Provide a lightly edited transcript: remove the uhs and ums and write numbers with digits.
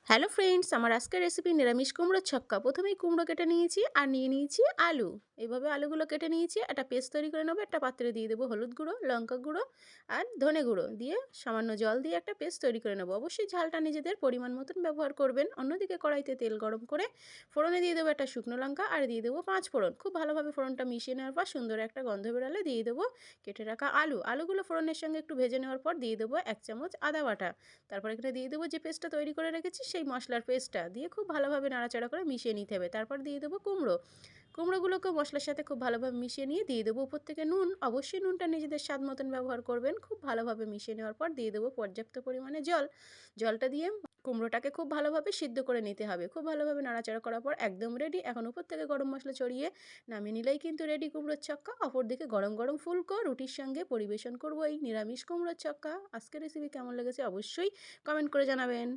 Hello friends, আমার আজকের recipe নিরামিষ কুমড়োর ছক্কা। প্রথমেই কুমড়ো কেটে নিয়েছি আর নিয়ে নিয়েছি আলু। এভাবে আলুগুলো কেটে নিয়েছি, একটা পেস্ট তৈরি করে নেবো। একটা পাত্রে দিয়ে দেবো হলুদ গুঁড়ো, লঙ্কা গুঁড়ো আর ধনে গুঁড়ো দিয়ে সামান্য জল দিয়ে একটা পেস্ট তৈরি করে নেবো। অবশ্যই ঝালটা নিজেদের পরিমাণ মতন ব্যবহার করবেন। অন্যদিকে কড়াইতে তেল গরম করে ফোড়নে দিয়ে দেবো একটা শুকনো লঙ্কা আর দিয়ে দেবো 5 ফোড়ন। খুব ভালোভাবে ফোড়নটা মিশিয়ে নেওয়ার পর সুন্দর একটা গন্ধ বেরোলে দিয়ে দেবো কেটে রাখা আলুগুলো ফোড়নের সঙ্গে একটু ভেজে নেওয়ার পর দিয়ে দেবো 1 চামচ আদা বাটা। তারপর এখানে দিয়ে দেবো যে পেস্টটা তৈরি করে রেখেছি সেই মশলার পেস্টটা দিয়ে খুব ভালোভাবে নাড়াচাড়া করে মিশিয়ে নিতে হবে। তারপর দিয়ে দেবো কুমড়োগুলোকে মশলার সাথে খুব ভালোভাবে মিশিয়ে নিয়ে দিয়ে দেবো উপর থেকে নুন। অবশ্যই নুনটা নিজেদের স্বাদ মতন ব্যবহার করবেন। খুব ভালোভাবে মিশিয়ে নেওয়ার পর দিয়ে দেবো পর্যাপ্ত পরিমাণে জলটা দিয়ে কুমড়োটাকে খুব ভালোভাবে সিদ্ধ করে নিতে হবে। খুব ভালোভাবে নাড়াচাড়া করার পর একদম রেডি। এখন উপর থেকে গরম মশলা ছড়িয়ে নামিয়ে নিলেই কিন্তু রেডি কুমড়োর ছক্কা। অপরদিকে গরম গরম ফুলকো রুটির সঙ্গে পরিবেশন করবো এই নিরামিষ কুমড়োর ছক্কা। আজকের রেসিপি কেমন লেগেছে অবশ্যই কমেন্ট করে জানাবেন।